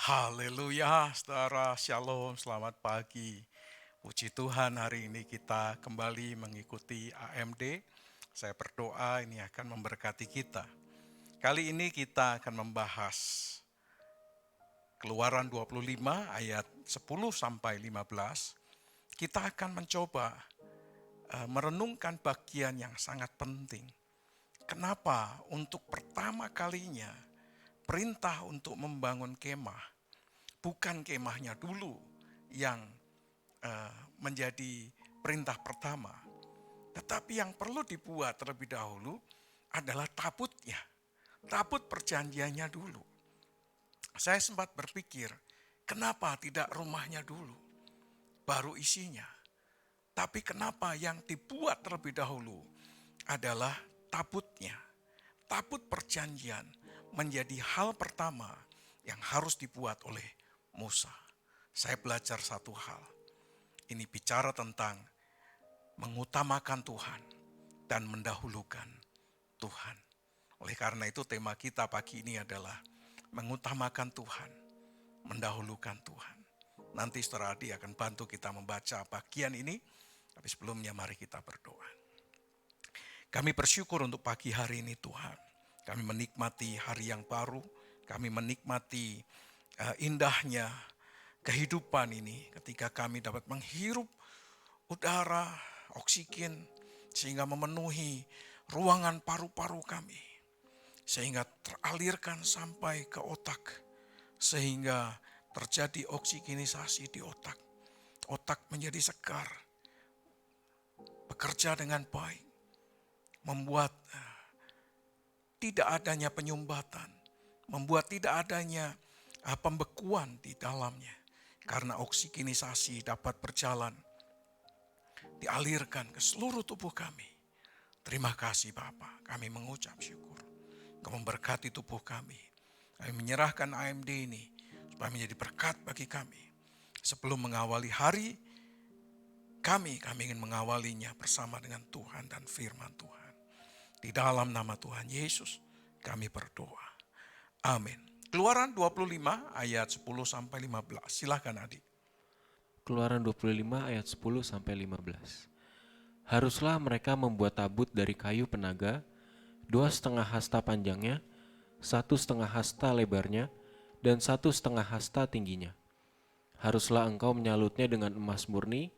Haleluya, saudara, shalom, selamat pagi. Puji Tuhan, hari ini kita kembali mengikuti AMD. Saya berdoa ini akan memberkati kita. Kali ini kita akan membahas Keluaran 25 ayat 10 sampai 15. Kita akan mencoba merenungkan bagian yang sangat penting. Kenapa untuk pertama kalinya perintah untuk membangun kemah, bukan kemahnya dulu yang menjadi perintah pertama. Tetapi yang perlu dibuat terlebih dahulu adalah tabutnya. Tabut perjanjiannya dulu. Saya sempat berpikir, kenapa tidak rumahnya dulu, baru isinya. Tapi kenapa yang dibuat terlebih dahulu adalah tabutnya. Tabut perjanjian menjadi hal pertama yang harus dibuat oleh Musa. Saya belajar satu hal. Ini bicara tentang mengutamakan Tuhan dan mendahulukan Tuhan. Oleh karena itu tema kita pagi ini adalah mengutamakan Tuhan, mendahulukan Tuhan. Nanti Saudara Adi akan bantu kita membaca bagian ini, tapi sebelumnya mari kita berdoa. Kami bersyukur untuk pagi hari ini Tuhan. Kami menikmati hari yang baru, kami menikmati indahnya kehidupan ini ketika kami dapat menghirup udara, oksigen, sehingga memenuhi ruangan paru-paru kami. Sehingga teralirkan sampai ke otak, sehingga terjadi oksigenisasi di otak. Otak menjadi segar, bekerja dengan baik, membuat tidak adanya penyumbatan, membuat tidak adanya pembekuan di dalamnya. Karena oksigenisasi dapat berjalan, dialirkan ke seluruh tubuh kami. Terima kasih Bapa, kami mengucap syukur. Kau memberkati tubuh kami. Kami menyerahkan AMD ini supaya menjadi berkat bagi kami. Sebelum mengawali hari, kami ingin mengawalinya bersama dengan Tuhan dan firman Tuhan. Di dalam nama Tuhan Yesus, kami berdoa. Amin. Keluaran 25 ayat 10 sampai 15. Silakan adik. Keluaran 25 ayat 10 sampai 15. Haruslah mereka membuat tabut dari kayu penaga, 2,5 hasta panjangnya, 1,5 hasta lebarnya, dan 1,5 hasta tingginya. Haruslah engkau menyalutnya dengan emas murni,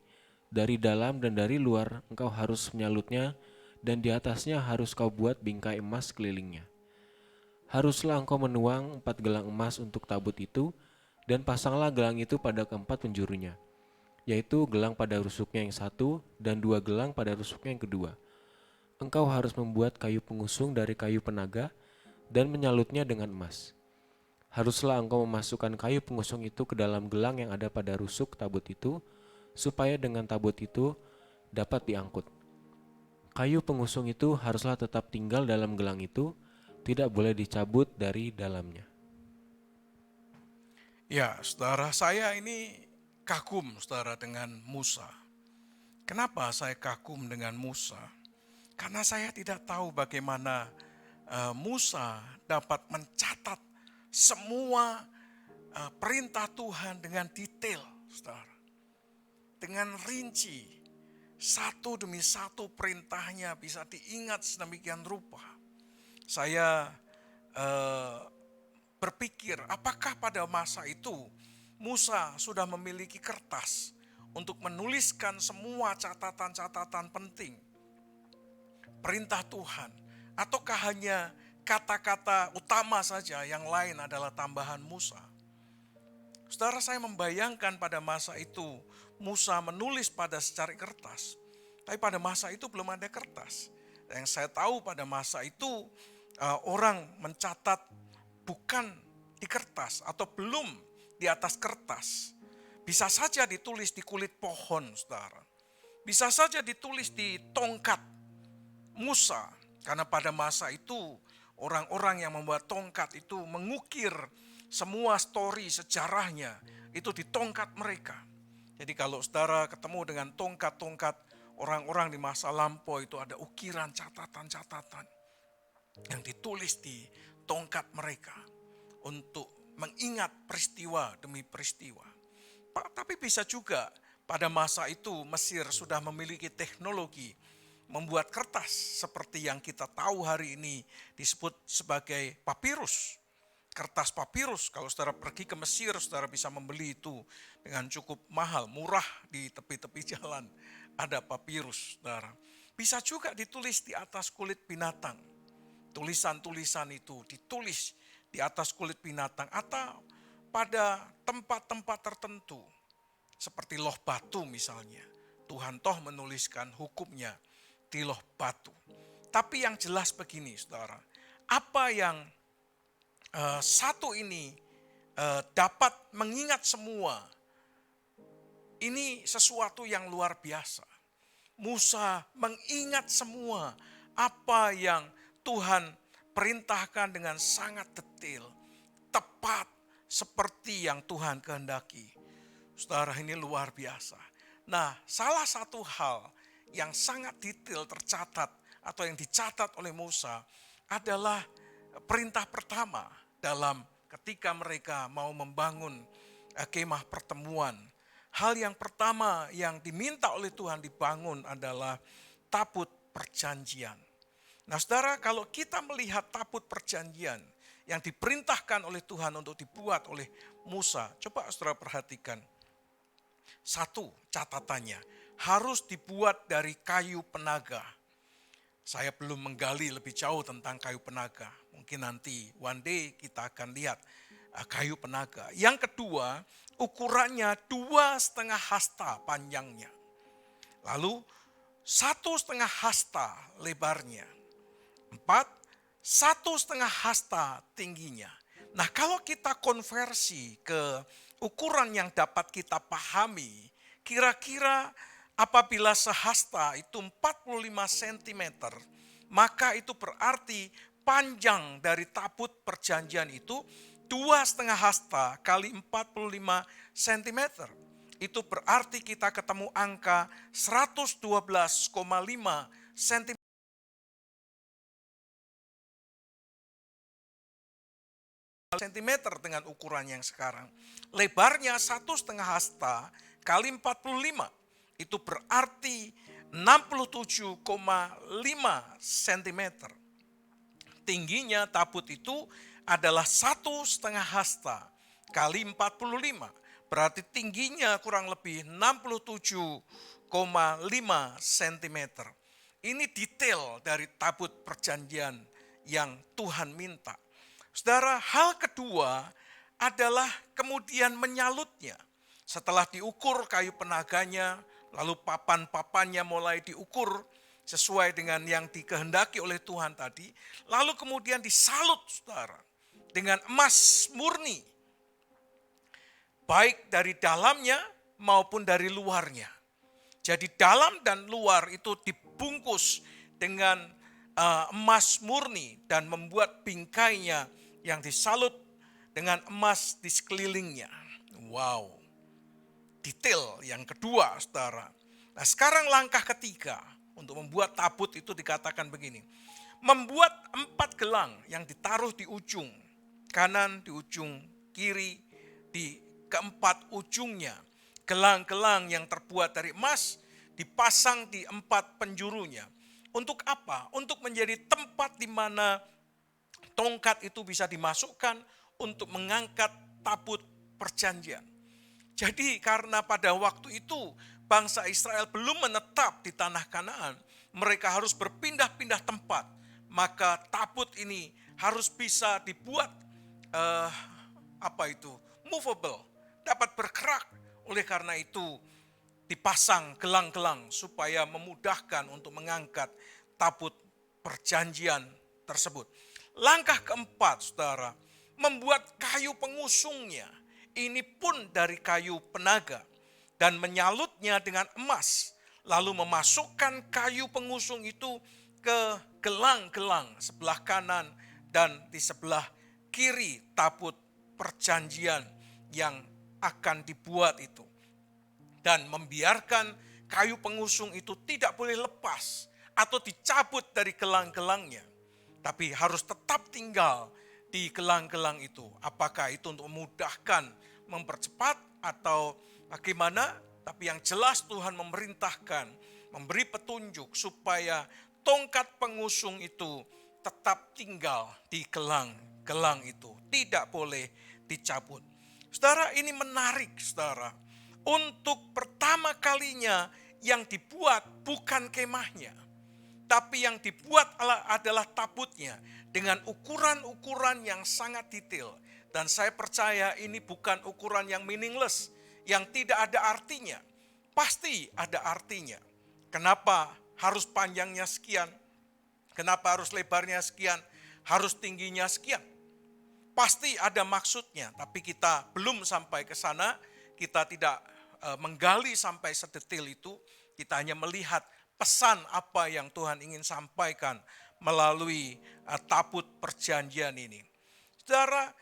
dari dalam dan dari luar engkau harus menyalutnya, dan di atasnya harus kau buat bingkai emas kelilingnya. Haruslah engkau menuang 4 gelang emas untuk tabut itu, dan pasanglah gelang itu pada keempat penjurunya, yaitu gelang pada rusuknya yang satu dan 2 gelang pada rusuknya yang kedua. Engkau harus membuat kayu pengusung dari kayu penaga dan menyalutnya dengan emas. Haruslah engkau memasukkan kayu pengusung itu ke dalam gelang yang ada pada rusuk tabut itu, supaya dengan tabut itu dapat diangkut. Kayu pengusung itu haruslah tetap tinggal dalam gelang itu, tidak boleh dicabut dari dalamnya. Ya, saudara, saya ini kagum saudara dengan Musa. Kenapa saya kagum dengan Musa? Karena saya tidak tahu bagaimana Musa dapat mencatat semua perintah Tuhan dengan detail, saudara. Dengan rinci, satu demi satu perintahnya bisa diingat sedemikian rupa. Saya berpikir, apakah pada masa itu Musa sudah memiliki kertas untuk menuliskan semua catatan-catatan penting perintah Tuhan, ataukah hanya kata-kata utama saja, yang lain adalah tambahan Musa? Saudara, saya membayangkan pada masa itu Musa menulis pada secari kertas, tapi pada masa itu belum ada kertas. Yang saya tahu pada masa itu orang mencatat bukan di kertas atau belum di atas kertas. Bisa saja ditulis di kulit pohon, saudara. Bisa saja ditulis di tongkat Musa, karena pada masa itu orang-orang yang membuat tongkat itu mengukir semua story sejarahnya itu di tongkat mereka. Jadi kalau saudara ketemu dengan tongkat-tongkat orang-orang di masa lampau, itu ada ukiran catatan-catatan yang ditulis di tongkat mereka untuk mengingat peristiwa demi peristiwa. Tapi bisa juga pada masa itu Mesir sudah memiliki teknologi membuat kertas seperti yang kita tahu hari ini disebut sebagai papirus. Kertas papirus, kalau saudara pergi ke Mesir, saudara bisa membeli itu dengan cukup mahal, murah di tepi-tepi jalan. Ada papirus, saudara. Bisa juga ditulis di atas kulit binatang. Tulisan-tulisan itu ditulis di atas kulit binatang atau pada tempat-tempat tertentu. Seperti loh batu misalnya. Tuhan toh menuliskan hukumnya di loh batu. Tapi yang jelas begini saudara, apa yang satu ini dapat mengingat semua, ini sesuatu yang luar biasa. Musa mengingat semua apa yang Tuhan perintahkan dengan sangat detail, tepat seperti yang Tuhan kehendaki. Saudara, ini luar biasa. Nah, salah satu hal yang sangat detail tercatat atau yang dicatat oleh Musa adalah perintah pertama dalam ketika mereka mau membangun kemah pertemuan. Hal yang pertama yang diminta oleh Tuhan dibangun adalah tabut perjanjian. Nah saudara, kalau kita melihat tabut perjanjian yang diperintahkan oleh Tuhan untuk dibuat oleh Musa, coba saudara perhatikan. Satu catatannya, harus dibuat dari kayu penaga. Saya belum menggali lebih jauh tentang kayu penaga. Mungkin nanti one day kita akan lihat kayu penaga. Yang kedua, ukurannya 2,5 hasta panjangnya. Lalu 1,5 hasta lebarnya. 4, 1,5 hasta tingginya. Nah kalau kita konversi ke ukuran yang dapat kita pahami, kira-kira apabila sehasta itu 45 cm, maka itu berarti panjang dari tabut perjanjian itu 2,5 hasta kali 45 cm. Itu berarti kita ketemu angka 112,5 cm. Sentimeter dengan ukuran yang sekarang. Lebarnya 1,5 hasta kali 45. Itu berarti 67,5 cm. Tingginya tabut itu adalah 1,5 hasta kali 45. Berarti tingginya kurang lebih 67,5 cm. Ini detail dari tabut perjanjian yang Tuhan minta. Saudara, hal kedua adalah kemudian menyalutnya. Setelah diukur kayu penaganya, lalu papan-papannya mulai diukur sesuai dengan yang dikehendaki oleh Tuhan tadi. Lalu kemudian disalut, saudara, dengan emas murni. Baik dari dalamnya maupun dari luarnya. Jadi dalam dan luar itu dibungkus dengan emas murni dan membuat bingkainya yang disalut dengan emas di sekelilingnya. Wow, detail yang kedua saudara. Nah sekarang langkah ketiga untuk membuat tabut itu dikatakan begini. Membuat 4 gelang yang ditaruh di ujung kanan, di ujung kiri, di keempat ujungnya. Gelang-gelang yang terbuat dari emas dipasang di 4 penjurunya. Untuk apa? Untuk menjadi tempat di mana tongkat itu bisa dimasukkan untuk mengangkat tabut perjanjian. Jadi karena pada waktu itu bangsa Israel belum menetap di tanah Kanaan, mereka harus berpindah-pindah tempat. Maka tabut ini harus bisa dibuat movable, dapat bergerak. Oleh karena itu dipasang gelang-gelang supaya memudahkan untuk mengangkat tabut perjanjian tersebut. Langkah keempat, saudara, membuat kayu pengusungnya. Ini pun dari kayu penaga dan menyalutnya dengan emas. Lalu memasukkan kayu pengusung itu ke gelang-gelang sebelah kanan dan di sebelah kiri tabut perjanjian yang akan dibuat itu. Dan membiarkan kayu pengusung itu tidak boleh lepas atau dicabut dari gelang-gelangnya. Tapi harus tetap tinggal di gelang-gelang itu. Apakah itu untuk memudahkan, mempercepat atau bagaimana? Tapi yang jelas Tuhan memerintahkan, memberi petunjuk supaya tongkat pengusung itu tetap tinggal di gelang itu. Tidak boleh dicabut. Saudara, ini menarik saudara. Untuk pertama kalinya yang dibuat bukan kemahnya, tapi yang dibuat adalah tabutnya dengan ukuran-ukuran yang sangat detail. Dan saya percaya ini bukan ukuran yang meaningless, yang tidak ada artinya. Pasti ada artinya. Kenapa harus panjangnya sekian? Kenapa harus lebarnya sekian? Harus tingginya sekian? Pasti ada maksudnya, tapi kita belum sampai ke sana. Kita tidak menggali sampai sedetail itu. Kita hanya melihat pesan apa yang Tuhan ingin sampaikan melalui tabut perjanjian ini. Saudara,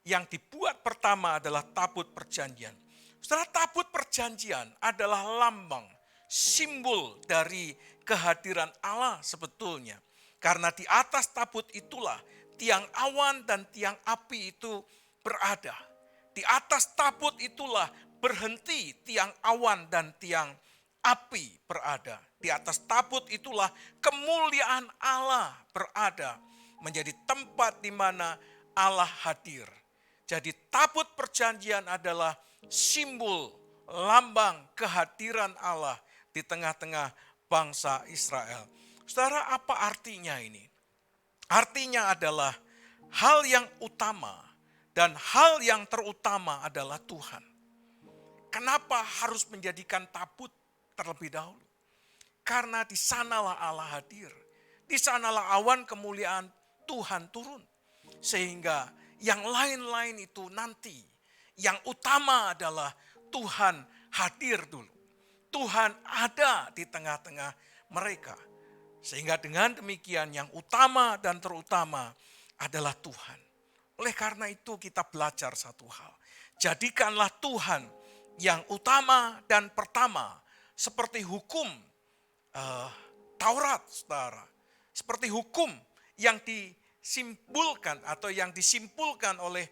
yang dibuat pertama adalah tabut perjanjian. Saudara, tabut perjanjian adalah lambang, simbol dari kehadiran Allah sebetulnya. Karena di atas tabut itulah tiang awan dan tiang api itu berada. Di atas tabut itulah berhenti tiang awan dan tiang api berada. Di atas tabut itulah kemuliaan Allah berada, menjadi tempat di mana Allah hadir. Jadi tabut perjanjian adalah simbol lambang kehadiran Allah di tengah-tengah bangsa Israel. Saudara, apa artinya ini? Artinya adalah hal yang utama dan hal yang terutama adalah Tuhan. Kenapa harus menjadikan tabut terlebih dahulu? Karena di sanalah Allah hadir. Di sanalah awan kemuliaan Tuhan turun. Sehingga yang lain-lain itu nanti. Yang utama adalah Tuhan hadir dulu. Tuhan ada di tengah-tengah mereka. Sehingga dengan demikian yang utama dan terutama adalah Tuhan. Oleh karena itu kita belajar satu hal. Jadikanlah Tuhan yang utama dan pertama. Seperti hukum Taurat, saudara. Seperti hukum yang disimpulkan atau yang disimpulkan oleh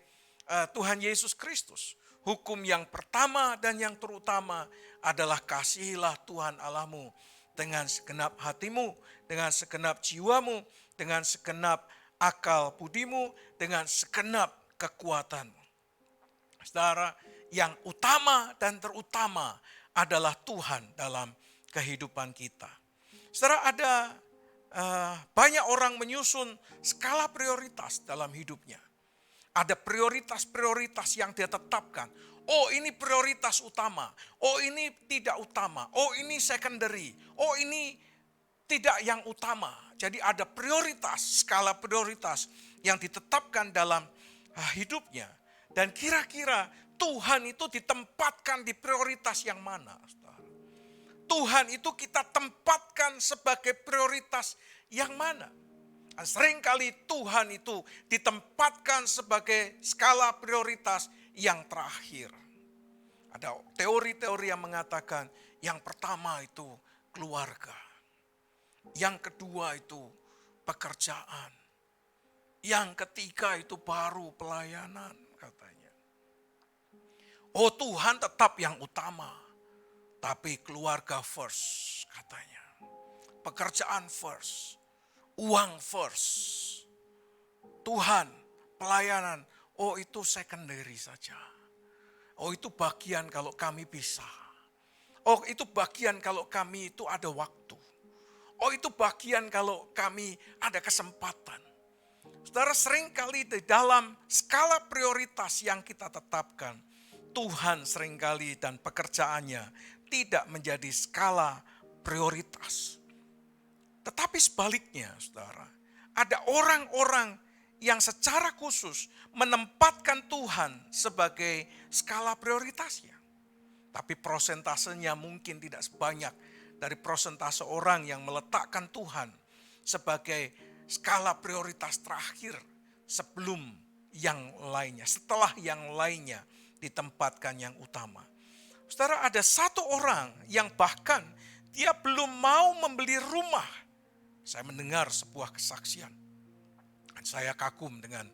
Tuhan Yesus Kristus. Hukum yang pertama dan yang terutama adalah kasihilah Tuhan Allahmu dengan segenap hatimu, dengan segenap jiwamu, dengan segenap akal budimu, dengan segenap kekuatanmu. Saudara, yang utama dan terutama adalah Tuhan dalam kehidupan kita. Saudara, ada banyak orang menyusun skala prioritas dalam hidupnya. Ada prioritas-prioritas yang dia tetapkan. Oh, ini prioritas utama. Oh, ini tidak utama. Oh, ini secondary. Oh, ini tidak yang utama. Jadi ada prioritas, skala prioritas yang ditetapkan dalam hidupnya. Dan kira-kira Tuhan itu ditempatkan di prioritas yang mana? Tuhan itu kita tempatkan sebagai prioritas yang mana? Seringkali Tuhan itu ditempatkan sebagai skala prioritas yang terakhir. Ada teori-teori yang mengatakan yang pertama itu keluarga. Yang kedua itu pekerjaan. Yang ketiga itu baru pelayanan katanya. Oh, Tuhan tetap yang utama. Tapi keluarga first katanya. Pekerjaan first. Uang first. Tuhan, pelayanan, oh itu secondary saja. Oh itu bagian kalau kami bisa. Oh itu bagian kalau kami itu ada waktu. Oh itu bagian kalau kami ada kesempatan. Saudara, seringkali di dalam skala prioritas yang kita tetapkan, Tuhan seringkali dan pekerjaannya tidak menjadi skala prioritas. Tetapi sebaliknya, saudara, ada orang-orang yang secara khusus menempatkan Tuhan sebagai skala prioritasnya. Tapi prosentasenya mungkin tidak sebanyak dari prosentase orang yang meletakkan Tuhan sebagai skala prioritas terakhir sebelum yang lainnya, setelah yang lainnya ditempatkan yang utama. Saudara, ada satu orang yang bahkan dia belum mau membeli rumah. Saya mendengar sebuah kesaksian. Saya kagum dengan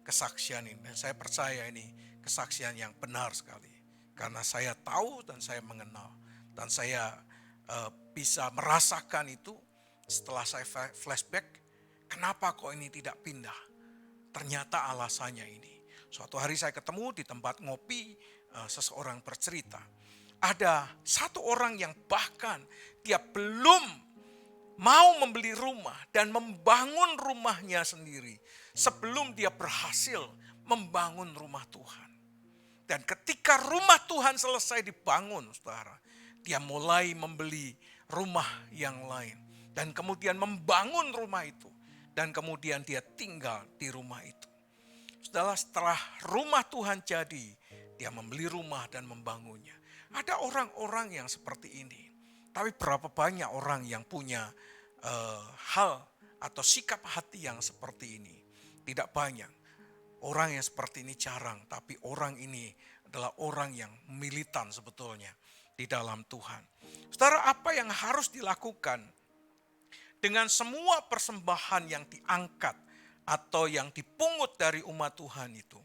kesaksian ini. Dan saya percaya ini kesaksian yang benar sekali. Karena saya tahu dan saya mengenal. Dan saya bisa merasakan itu setelah saya flashback. Kenapa kok ini tidak pindah? Ternyata alasannya ini. Suatu hari saya ketemu di tempat ngopi, seseorang bercerita. Ada satu orang yang bahkan dia belum mau membeli rumah dan membangun rumahnya sendiri sebelum dia berhasil membangun rumah Tuhan. Dan ketika rumah Tuhan selesai dibangun, saudara, dia mulai membeli rumah yang lain. Dan kemudian membangun rumah itu. Dan kemudian dia tinggal di rumah itu. Setelah rumah Tuhan jadi, dia membeli rumah dan membangunnya. Ada orang-orang yang seperti ini. Tapi berapa banyak orang yang punya hal atau sikap hati yang seperti ini? Tidak banyak. Orang yang seperti ini jarang, tapi orang ini adalah orang yang militan sebetulnya di dalam Tuhan. Saudara, apa yang harus dilakukan dengan semua persembahan yang diangkat atau yang dipungut dari umat Tuhan itu?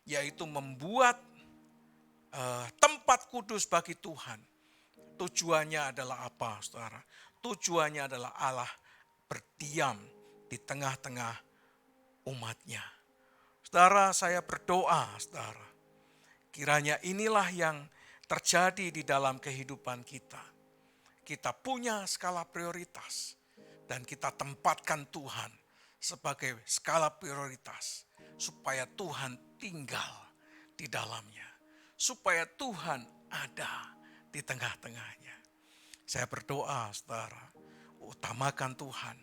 Yaitu membuat tempat kudus bagi Tuhan. Tujuannya adalah apa, saudara? Tujuannya adalah Allah berdiam di tengah-tengah umatnya. Saudara, saya berdoa, saudara. Kiranya inilah yang terjadi di dalam kehidupan kita. Kita punya skala prioritas. Dan kita tempatkan Tuhan sebagai skala prioritas. Supaya Tuhan tinggal di dalamnya. Supaya Tuhan ada di tengah-tengahnya. Saya berdoa, saudara. Utamakan Tuhan.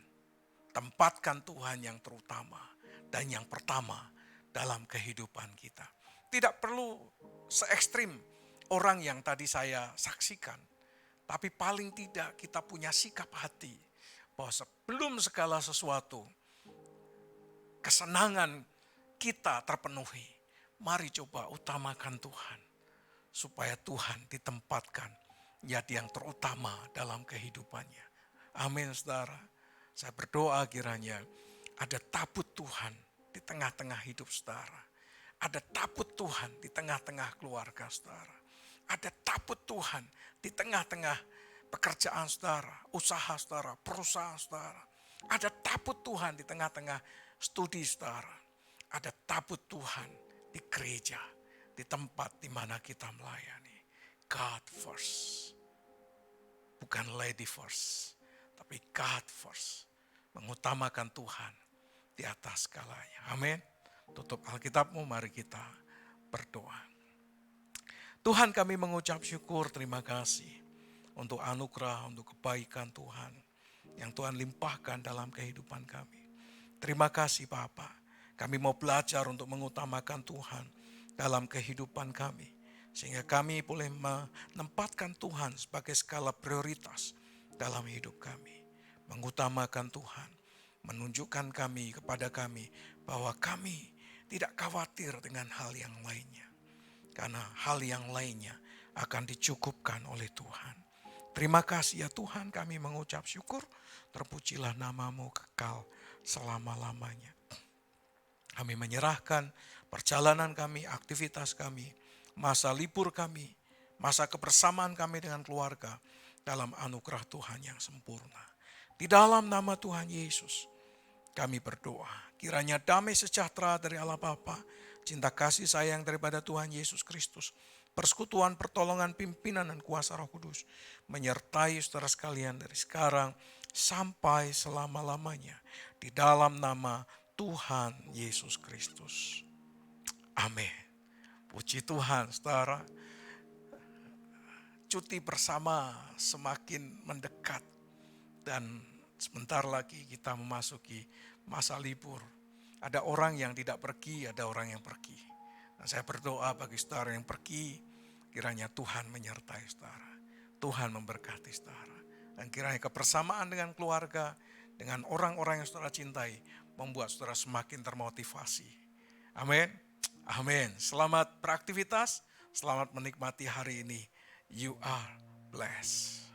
Tempatkan Tuhan yang terutama. Dan yang pertama dalam kehidupan kita. Tidak perlu se-ekstrim orang yang tadi saya saksikan. Tapi paling tidak kita punya sikap hati. Bahwa sebelum segala sesuatu, kesenangan kita terpenuhi. Mari coba utamakan Tuhan. Supaya Tuhan ditempatkan menjadi yang terutama dalam kehidupannya. Amin, saudara. Saya berdoa kiranya ada tabut Tuhan di tengah-tengah hidup saudara. Ada tabut Tuhan di tengah-tengah keluarga saudara. Ada tabut Tuhan di tengah-tengah pekerjaan saudara, usaha saudara, perusahaan saudara. Ada tabut Tuhan di tengah-tengah studi saudara. Ada tabut Tuhan di gereja, di tempat di mana kita melayani. God first. Bukan lady first, tapi God first. Mengutamakan Tuhan di atas segalanya. Amin. Tutup Alkitabmu, mari kita berdoa. Tuhan, kami mengucap syukur, terima kasih untuk anugerah, untuk kebaikan Tuhan yang Tuhan limpahkan dalam kehidupan kami. Terima kasih Bapa. Kami mau belajar untuk mengutamakan Tuhan dalam kehidupan kami. Sehingga kami boleh menempatkan Tuhan sebagai skala prioritas dalam hidup kami. Mengutamakan Tuhan. Menunjukkan kami kepada kami bahwa kami tidak khawatir dengan hal yang lainnya. Karena hal yang lainnya akan dicukupkan oleh Tuhan. Terima kasih ya Tuhan, kami mengucap syukur. Terpujilah nama-Mu kekal selama-lamanya. Kami menyerahkan perjalanan kami, aktivitas kami, masa libur kami, masa kebersamaan kami dengan keluarga dalam anugerah Tuhan yang sempurna. Di dalam nama Tuhan Yesus, kami berdoa. Kiranya damai sejahtera dari Allah Bapa, cinta kasih sayang daripada Tuhan Yesus Kristus, persekutuan, pertolongan, pimpinan dan kuasa Roh Kudus, menyertai saudara sekalian dari sekarang sampai selama-lamanya. Di dalam nama Tuhan Yesus Kristus. Amin. Puji Tuhan, saudara. Cuti bersama semakin mendekat. Dan sebentar lagi kita memasuki masa libur. Ada orang yang tidak pergi, ada orang yang pergi. Dan saya berdoa bagi saudara yang pergi, kiranya Tuhan menyertai saudara. Tuhan memberkati saudara. Dan kiranya kebersamaan dengan keluarga, dengan orang-orang yang saudara cintai, membuat saudara semakin termotivasi. Amin. Amin. Selamat beraktivitas, selamat menikmati hari ini. You are blessed.